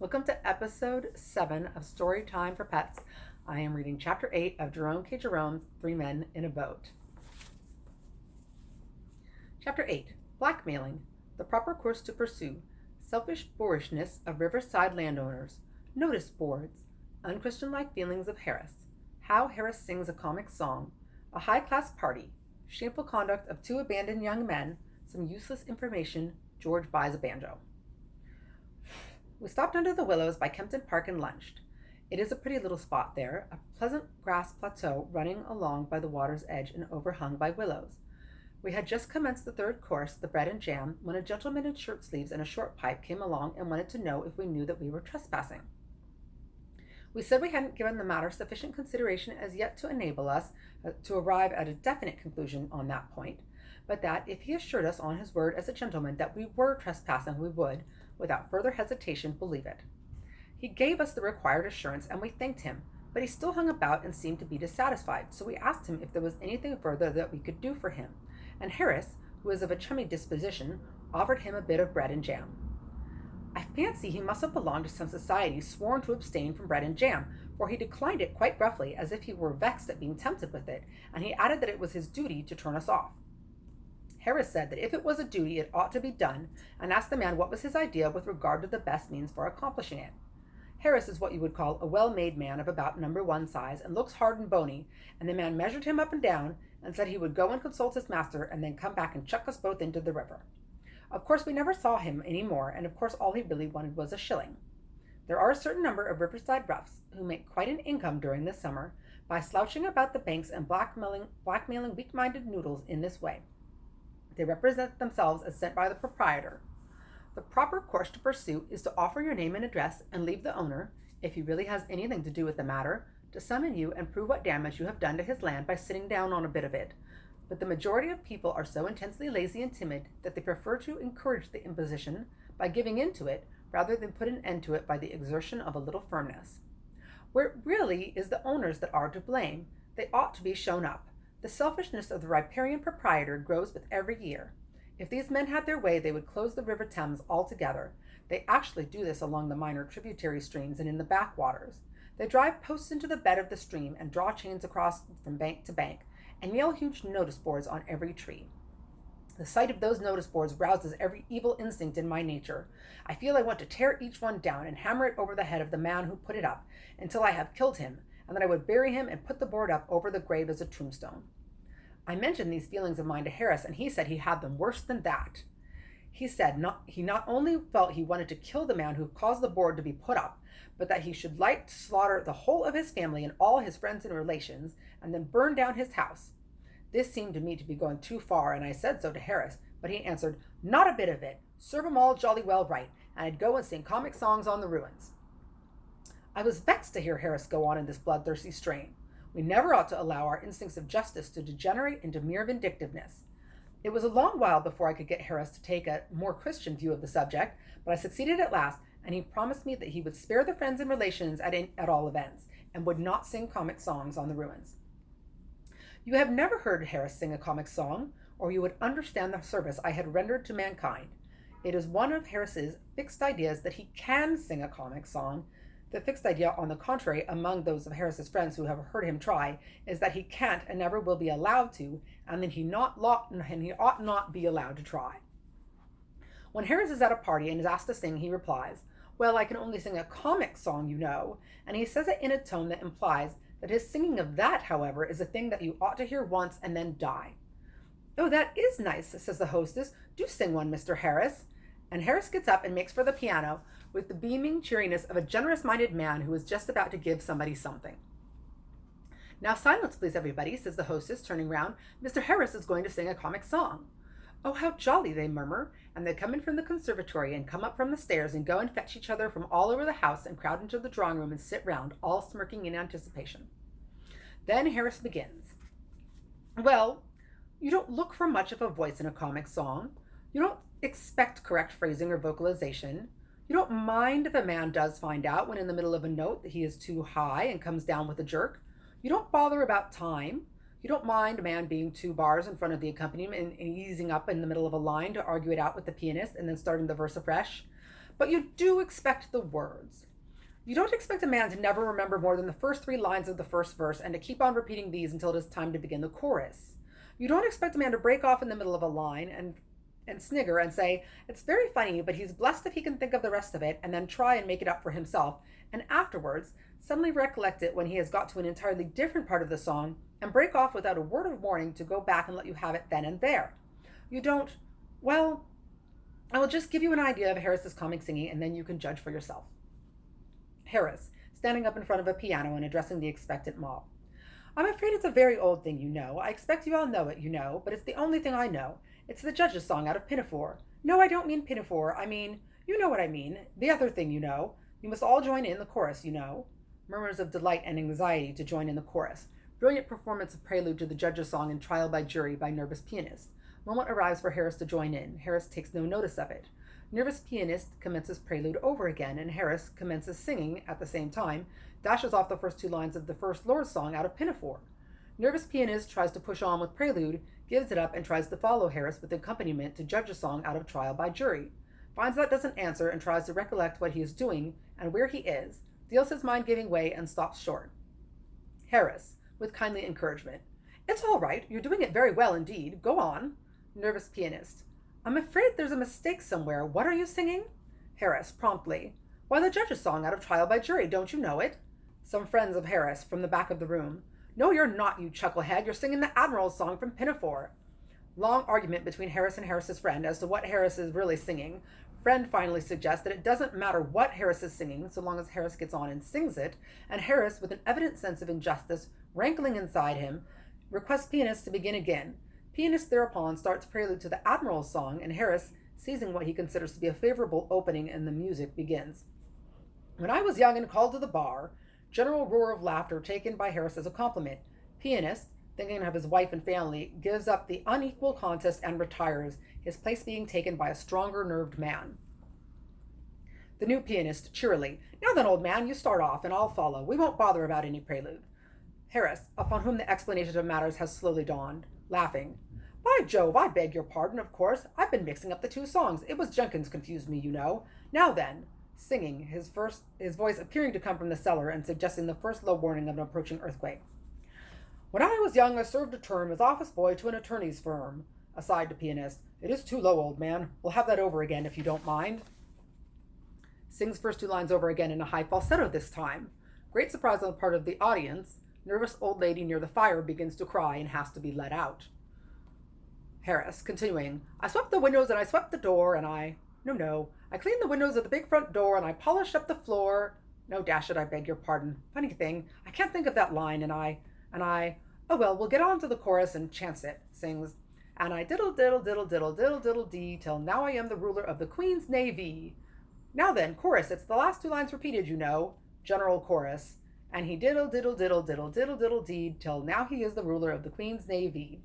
Welcome to episode 7 of Story Time for Pets. I am reading chapter 8 of Jerome K Jerome's Three Men in a Boat. Chapter 8 Blackmailing, the proper course to pursue, selfish boorishness of riverside landowners, notice boards, unchristian-like feelings of Harris, how Harris sings a comic song, a high-class party, shameful conduct of two abandoned young men, some useless information, George buys a banjo. We stopped under the willows by Kempton Park and lunched. It is a pretty little spot there, a pleasant grass plateau running along by the water's edge and overhung by willows. We had just commenced the third course, the bread and jam, when a gentleman in shirt sleeves and a short pipe came along and wanted to know if we knew that we were trespassing. We said we hadn't given the matter sufficient consideration as yet to enable us to arrive at a definite conclusion on that point, but that if he assured us on his word as a gentleman that we were trespassing, we would, without further hesitation, believe it. He gave us the required assurance, and we thanked him, but he still hung about and seemed to be dissatisfied, so we asked him if there was anything further that we could do for him, and Harris, who was of a chummy disposition, offered him a bit of bread and jam. I fancy he must have belonged to some society sworn to abstain from bread and jam, for he declined it quite gruffly, as if he were vexed at being tempted with it, and he added that it was his duty to turn us off. Harris said that if it was a duty, it ought to be done, and asked the man what was his idea with regard to the best means for accomplishing it. Harris is what you would call a well-made man of about No. 1 size, and looks hard and bony, and the man measured him up and down, and said he would go and consult his master, and then come back and chuck us both into the river. Of course, we never saw him any more, and of course all he really wanted was a shilling. There are a certain number of riverside roughs who make quite an income during the summer by slouching about the banks and blackmailing weak-minded noodles in this way. They represent themselves as sent by the proprietor. The proper course to pursue is to offer your name and address and leave the owner, if he really has anything to do with the matter, to summon you and prove what damage you have done to his land by sitting down on a bit of it. But the majority of people are so intensely lazy and timid that they prefer to encourage the imposition by giving in to it rather than put an end to it by the exertion of a little firmness. Where it really is the owners that are to blame, they ought to be shown up. The selfishness of the riparian proprietor grows with every year. If these men had their way, they would close the River Thames altogether. They actually do this along the minor tributary streams and in the backwaters. They drive posts into the bed of the stream and draw chains across from bank to bank, and nail huge notice boards on every tree. The sight of those notice boards rouses every evil instinct in my nature. I feel I want to tear each one down and hammer it over the head of the man who put it up until I have killed him, and then I would bury him and put the board up over the grave as a tombstone. I mentioned these feelings of mine to Harris, and he said he had them worse than that. He said he not only felt he wanted to kill the man who caused the board to be put up, but that he should like to slaughter the whole of his family and all his friends and relations, and then burn down his house. This seemed to me to be going too far, and I said so to Harris, but he answered, "Not a bit of it. Serve 'em all jolly well right, and I'd go and sing comic songs on the ruins." I was vexed to hear Harris go on in this bloodthirsty strain. We never ought to allow our instincts of justice to degenerate into mere vindictiveness. It was a long while before I could get Harris to take a more Christian view of the subject, but I succeeded at last, and he promised me that he would spare the friends and relations at all events, and would not sing comic songs on the ruins. You have never heard Harris sing a comic song, or you would understand the service I had rendered to mankind. It is one of Harris's fixed ideas that he can sing a comic song. The fixed idea, on the contrary, among those of Harris's friends who have heard him try, is that he can't and never will be allowed to, and that he ought not be allowed to try. When Harris is at a party and is asked to sing, he replies, "Well, I can only sing a comic song, you know," and he says it in a tone that implies that his singing of that, however, is a thing that you ought to hear once and then die. "Oh, that is nice," says the hostess. "Do sing one, Mr. Harris." And Harris gets up and makes for the piano with the beaming cheeriness of a generous-minded man who is just about to give somebody something. "Now silence, please, everybody," says the hostess, turning round. "Mr. Harris is going to sing a comic song." "Oh, how jolly," they murmur, and they come in from the conservatory and come up from the stairs and go and fetch each other from all over the house and crowd into the drawing room and sit round, all smirking in anticipation. Then Harris begins. "Well, you don't look for much of a voice in a comic song. You don't expect correct phrasing or vocalization. You don't mind if a man does find out when in the middle of a note that he is too high and comes down with a jerk. You don't bother about time. You don't mind a man being 2 bars in front of the accompaniment and easing up in the middle of a line to argue it out with the pianist and then starting the verse afresh. but you do expect the words. You don't expect a man to never remember more than the first 3 lines of the first verse and to keep on repeating these until it is time to begin the chorus. You don't expect a man to break off in the middle of a line and snigger and say, "It's very funny, but he's blessed if he can think of the rest of it," and then try and make it up for himself, and afterwards suddenly recollect it when he has got to an entirely different part of the song and break off without a word of warning to go back and let you have it then and there. You don't, well, I will just give you an idea of Harris's comic singing and then you can judge for yourself. Harris, standing up in front of a piano and addressing the expectant mob. "I'm afraid it's a very old thing, you know. I expect you all know it, you know, but it's the only thing I know. It's the judge's song out of Pinafore. No, I don't mean Pinafore. I mean, you know what I mean. The other thing, you know. You must all join in the chorus, you know." Murmurs of delight and anxiety to join in the chorus. Brilliant performance of prelude to the judge's song in Trial by Jury by nervous pianist. Moment arrives for Harris to join in. Harris takes no notice of it. Nervous pianist commences prelude over again, and Harris commences singing at the same time, dashes off the first 2 lines of the first Lord's song out of Pinafore. Nervous pianist tries to push on with prelude, gives it up, and tries to follow Harris with accompaniment to judge's song out of Trial by Jury. Finds that doesn't answer and tries to recollect what he is doing and where he is, feels his mind giving way and stops short. Harris, with kindly encouragement. "It's all right. You're doing it very well indeed. Go on." Nervous pianist. "I'm afraid there's a mistake somewhere. What are you singing?" Harris, promptly. "Why, the judge's song out of Trial by Jury. Don't you know it?" Some friends of Harris from the back of the room. "No, you're not, you chucklehead. You're singing the Admiral's song from Pinafore." Long argument between Harris and Harris's friend as to what Harris is really singing. Friend finally suggests that it doesn't matter what Harris is singing so long as Harris gets on and sings it, and Harris, with an evident sense of injustice rankling inside him, requests pianist to begin again. Pianist thereupon starts prelude to the Admiral's song, and Harris, seizing what he considers to be a favorable opening, and the music begins. "When I was young and called to the bar," general roar of laughter taken by Harris as a compliment. Pianist, thinking of his wife and family, gives up the unequal contest and retires, his place being taken by a stronger nerved man. The new pianist, cheerily. "Now then, old man, you start off, and I'll follow. We won't bother about any prelude." Harris, upon whom the explanation of matters has slowly dawned, laughing. "By Jove, I beg your pardon, of course. I've been mixing up the 2 songs. It was Jenkins confused me, you know. Now then," singing, his voice appearing to come from the cellar and suggesting the first low warning of an approaching earthquake. "When I was young, I served a term as office boy to an attorney's firm." Aside to pianist. "It is too low, old man. We'll have that over again, if you don't mind." Sings first 2 lines over again in a high falsetto this time. Great surprise on the part of the audience. Nervous old lady near the fire begins to cry and has to be let out. Harris, continuing. "I swept the windows and I swept the door and I cleaned the windows of the big front door and I polished up the floor. No, dash it, I beg your pardon. Funny thing, I can't think of that line and I, oh well, we'll get on to the chorus and chance it," sings. "And I diddle diddle diddle diddle diddle diddle dee till now I am the ruler of the Queen's Navy." Now then, chorus, it's the last 2 lines repeated, you know. General chorus. "And he diddle diddle diddle diddle diddle diddle dee till now he is the ruler of the Queen's Navy."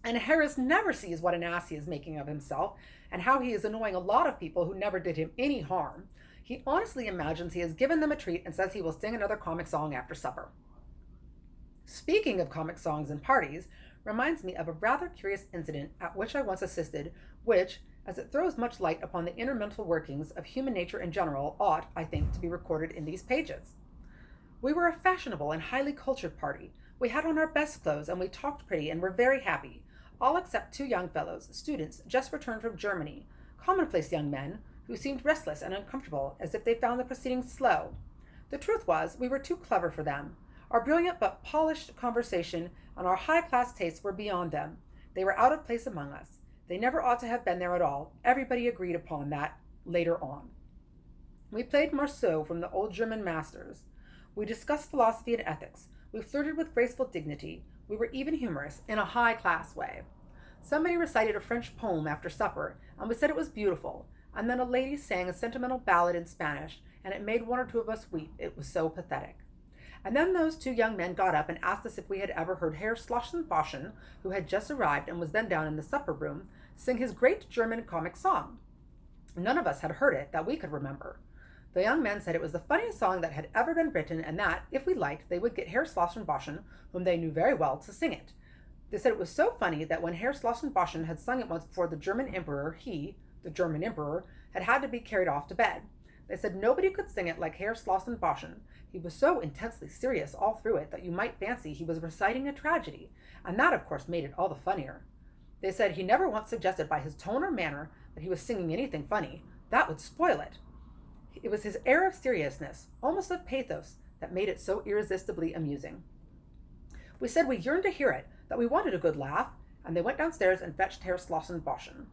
And Harris never sees what an ass he is making of himself and how he is annoying a lot of people who never did him any harm. He honestly imagines he has given them a treat and says he will sing another comic song after supper. Speaking of comic songs and parties, reminds me of a rather curious incident at which I once assisted, which, as it throws much light upon the inner mental workings of human nature in general, ought, I think, to be recorded in these pages. We were a fashionable and highly cultured party. We had on our best clothes and we talked pretty and were very happy, all except 2 young fellows, students just returned from Germany, commonplace young men, who seemed restless and uncomfortable, as if they found the proceedings slow. The truth was, we were too clever for them. Our brilliant but polished conversation and our high-class tastes were beyond them. They were out of place among us. They never ought to have been there at all. Everybody agreed upon that later on. We played Marceau from the old German masters. We discussed philosophy and ethics. We flirted with graceful dignity. We were even humorous, in a high-class way. Somebody recited a French poem after supper, and we said it was beautiful, and then a lady sang a sentimental ballad in Spanish, and it made 1 or 2 of us weep. It was so pathetic. And then those 2 young men got up and asked us if we had ever heard Herr Schlossenboschen, who had just arrived and was then down in the supper room, sing his great German comic song. None of us had heard it that we could remember. The young men said it was the funniest song that had ever been written, and that, if we liked, they would get Herr Schlossenboschen, whom they knew very well, to sing it. They said it was so funny that when Herr Schlossenboschen had sung it once before the German Emperor, he, the German Emperor, had to be carried off to bed. They said nobody could sing it like Herr Slossenboschen. He was so intensely serious all through it that you might fancy he was reciting a tragedy, and that, of course, made it all the funnier. They said he never once suggested by his tone or manner that he was singing anything funny. That would spoil it. It was his air of seriousness, almost of pathos, that made it so irresistibly amusing. We said we yearned to hear it, that we wanted a good laugh, and they went downstairs and fetched Herr Slossenboschen.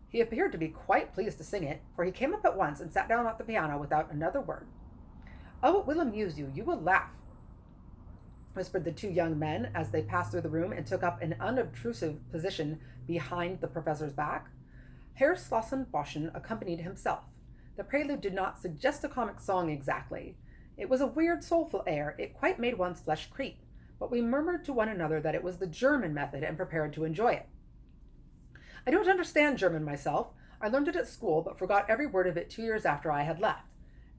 He appeared to be quite pleased to sing it, for he came up at once and sat down at the piano without another word. "Oh, it will amuse you. You will laugh," whispered the two young men as they passed through the room and took up an unobtrusive position behind the professor's back. Herr Slossenboschen accompanied himself. The prelude did not suggest a comic song exactly. It was a weird, soulful air. It quite made one's flesh creep, but we murmured to one another that it was the German method and prepared to enjoy it. I don't understand German myself. I learned it at school, but forgot every word of it 2 years after I had left,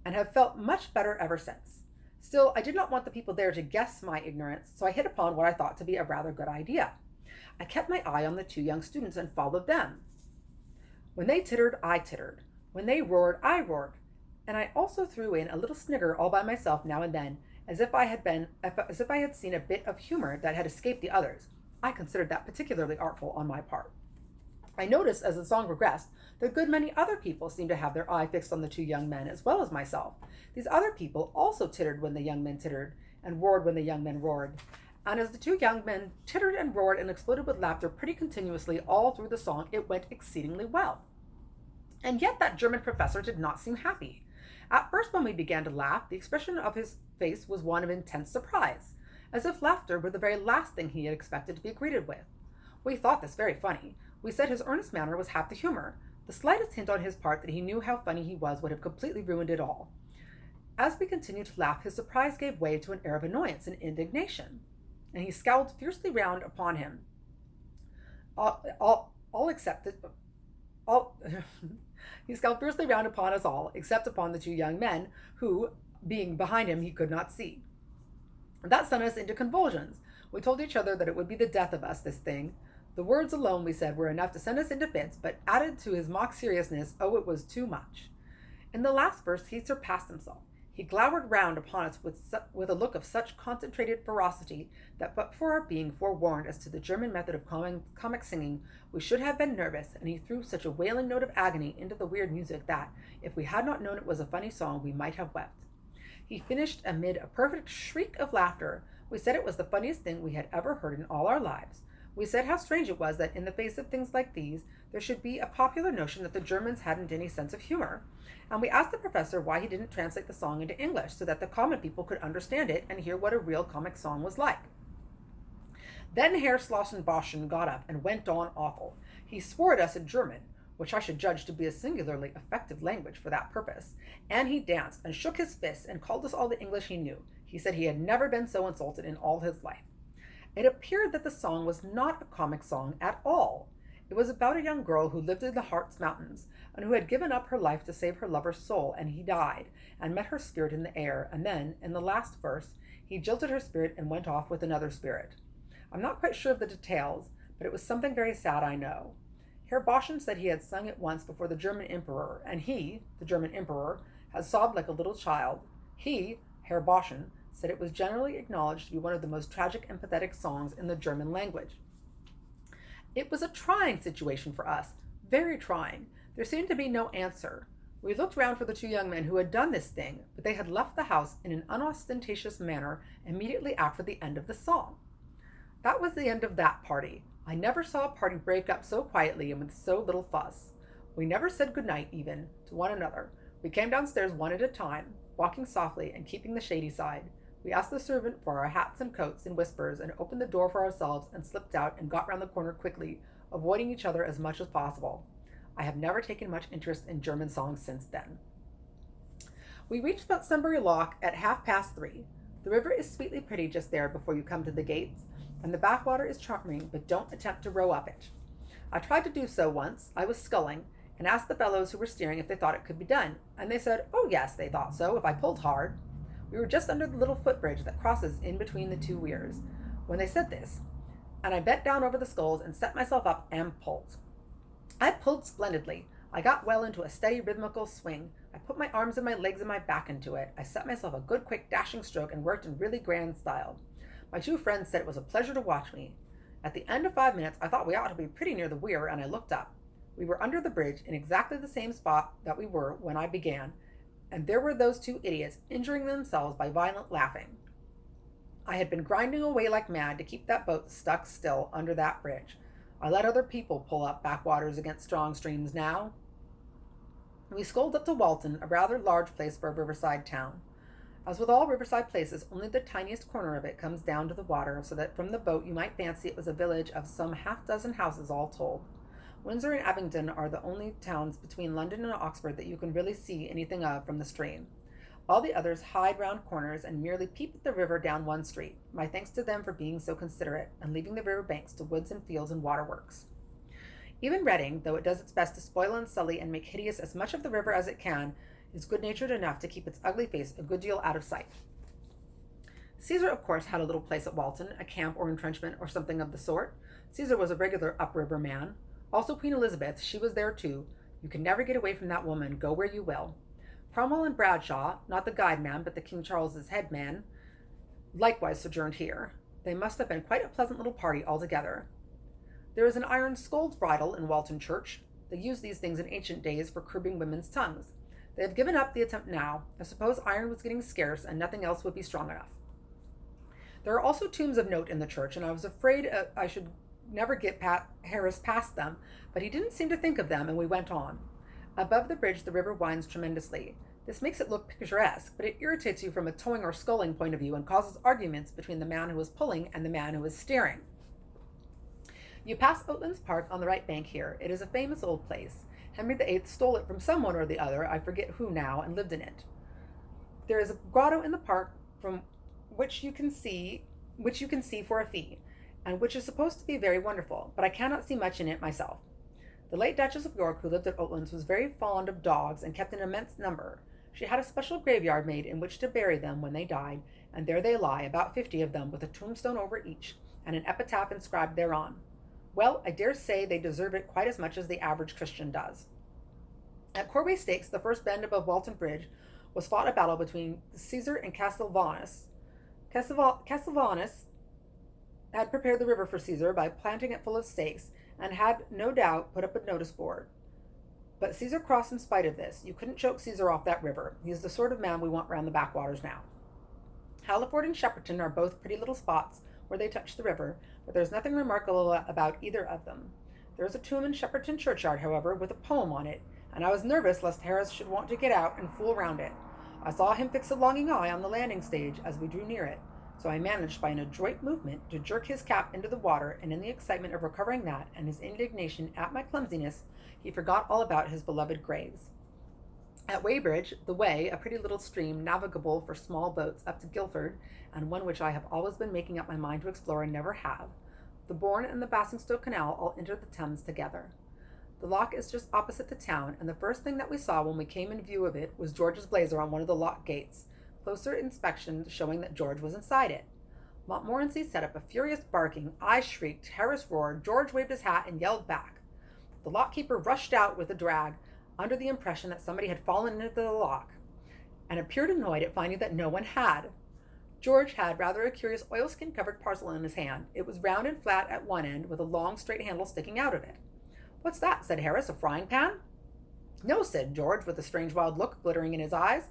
and have felt much better ever since. Still, I did not want the people there to guess my ignorance, so I hit upon what I thought to be a rather good idea. I kept my eye on the two young students and followed them. When they tittered, I tittered. When they roared, I roared. And I also threw in a little snigger all by myself now and then, as if I had seen a bit of humor that had escaped the others. I considered that particularly artful on my part. I noticed as the song progressed that a good many other people seemed to have their eye fixed on the two young men as well as myself. These other people also tittered when the young men tittered, and roared when the young men roared. And as the two young men tittered and roared and exploded with laughter pretty continuously all through the song, it went exceedingly well. And yet that German professor did not seem happy. At first, when we began to laugh, the expression of his face was one of intense surprise, as if laughter were the very last thing he had expected to be greeted with. We thought this very funny. We said his earnest manner was half the humor. The slightest hint on his part that he knew how funny he was would have completely ruined it all. As we continued to laugh, his surprise gave way to an air of annoyance and indignation, and he scowled fiercely round upon him. He scowled fiercely round upon us all, except upon the two young men, who, being behind him, he could not see. That sent us into convulsions. We told each other that it would be the death of us, this thing. The words alone, we said, were enough to send us into fits, but added to his mock seriousness, oh, it was too much. In the last verse, he surpassed himself. He glowered round upon us with a look of such concentrated ferocity that but for our being forewarned as to the German method of comic singing, we should have been nervous, and he threw such a wailing note of agony into the weird music that, if we had not known it was a funny song, we might have wept. He finished amid a perfect shriek of laughter. We said it was the funniest thing we had ever heard in all our lives. We said how strange it was that in the face of things like these, there should be a popular notion that the Germans hadn't any sense of humor, and we asked the professor why he didn't translate the song into English so that the common people could understand it and hear what a real comic song was like. Then Herr Slossenboschen got up and went on awful. He swore at us in German, which I should judge to be a singularly effective language for that purpose, and he danced and shook his fists and called us all the English he knew. He said he had never been so insulted in all his life. It appeared that the song was not a comic song at all. It was about a young girl who lived in the Harz Mountains, and who had given up her life to save her lover's soul, and he died, and met her spirit in the air, and then, in the last verse, he jilted her spirit and went off with another spirit. I'm not quite sure of the details, but it was something very sad, I know. Herr Boschen said he had sung it once before the German emperor, and he, the German emperor, had sobbed like a little child. He, Herr Boschen, said it was generally acknowledged to be one of the most tragic and pathetic songs in the German language. It was a trying situation for us, very trying. There seemed to be no answer. We looked round for the two young men who had done this thing, but they had left the house in an unostentatious manner immediately after the end of the song. That was the end of that party. I never saw a party break up so quietly and with so little fuss. We never said good night, even, to one another. We came downstairs one at a time, walking softly and keeping the shady side. We asked the servant for our hats and coats in whispers and opened the door for ourselves and slipped out and got round the corner quickly, avoiding each other as much as possible. I have never taken much interest in German songs since then. We reached Sunbury Lock at 3:30. The river is sweetly pretty just there before you come to the gates, and the backwater is charming, but don't attempt to row up it. I tried to do so once. I was sculling, and asked the fellows who were steering if they thought it could be done, and they said, oh yes, they thought so, if I pulled hard. We were just under the little footbridge that crosses in between the two weirs when they said this, and I bent down over the sculls and set myself up and pulled. I pulled splendidly. I got well into a steady rhythmical swing. I put my arms and my legs and my back into it. I set myself a good quick dashing stroke and worked in really grand style. My two friends said it was a pleasure to watch me. At the end of 5 minutes, I thought we ought to be pretty near the weir, and I looked up. We were under the bridge in exactly the same spot that we were when I began, and there were those two idiots injuring themselves by violent laughing. I had been grinding away like mad to keep that boat stuck still under that bridge. I let other people pull up backwaters against strong streams now. We sculled up to Walton, a rather large place for a riverside town. As with all riverside places, only the tiniest corner of it comes down to the water, so that from the boat you might fancy it was a village of some half-dozen houses all told. Windsor and Abingdon are the only towns between London and Oxford that you can really see anything of from the stream. All the others hide round corners and merely peep at the river down one street. My thanks to them for being so considerate and leaving the river banks to woods and fields and waterworks. Even Reading, though it does its best to spoil and sully and make hideous as much of the river as it can, is good-natured enough to keep its ugly face a good deal out of sight. Caesar, of course, had a little place at Walton, a camp or entrenchment or something of the sort. Caesar was a regular upriver man. Also Queen Elizabeth, she was there too. You can never get away from that woman, go where you will. Cromwell and Bradshaw, not the guide man, but the King Charles's head man, likewise sojourned here. They must have been quite a pleasant little party altogether. There is an iron scold's bridle in Walton Church. They used these things in ancient days for curbing women's tongues. They have given up the attempt now. I suppose iron was getting scarce and nothing else would be strong enough. There are also tombs of note in the church, and I was afraid I should never get Harris past them, but he didn't seem to think of them, and we went on. Above the bridge, the river winds tremendously. This makes it look picturesque, but it irritates you from a towing or sculling point of view and causes arguments between the man who is pulling and the man who is steering. You pass Oatlands Park on the right bank here. It is a famous old place. Henry VIII stole it from someone or the other, I forget who now, and lived in it. There is a grotto in the park from which you can see for a fee, and which is supposed to be very wonderful, but I cannot see much in it myself. The late Duchess of York, who lived at Oatlands, was very fond of dogs and kept an immense number. She had a special graveyard made in which to bury them when they died, and there they lie, about 50 of them, with a tombstone over each, and an epitaph inscribed thereon. Well, I dare say they deserve it quite as much as the average Christian does. At Corway Stakes, the first bend above Walton Bridge, was fought a battle between Caesar and Castelvanus. Castelvanus had prepared the river for Caesar by planting it full of stakes, and had no doubt put up a notice board. But Caesar crossed in spite of this. You couldn't choke Caesar off that river. He is the sort of man we want round the backwaters now. Halliford and Shepperton are both pretty little spots where they touch the river, but there's nothing remarkable about either of them. There is a tomb in Shepperton churchyard, however, with a poem on it, and I was nervous lest Harris should want to get out and fool round it. I saw him fix a longing eye on the landing stage as we drew near it, so I managed by an adroit movement to jerk his cap into the water, and in the excitement of recovering that and his indignation at my clumsiness, he forgot all about his beloved graves. At Weybridge, the Wey, a pretty little stream navigable for small boats up to Guildford, and one which I have always been making up my mind to explore and never have, the Bourne and the Basingstoke Canal all enter the Thames together. The lock is just opposite the town, and the first thing that we saw when we came in view of it was George's blazer on one of the lock gates, closer inspection showing that George was inside it. Montmorency set up a furious barking. I shrieked, Harris roared, George waved his hat and yelled back. The lockkeeper rushed out with a drag, under the impression that somebody had fallen into the lock, and appeared annoyed at finding that no one had. George had rather a curious oilskin-covered parcel in his hand. It was round and flat at one end, with a long, straight handle sticking out of it. What's that? Said Harris. A frying pan? No, said George, with a strange wild look glittering in his eyes.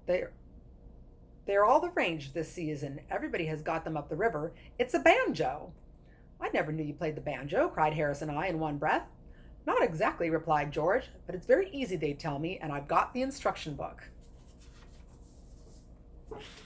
They're all the range this season. Everybody has got them up the river. It's a banjo. I never knew you played the banjo, cried Harris and I in one breath. Not exactly, replied George, but it's very easy, they tell me, and I've got the instruction book.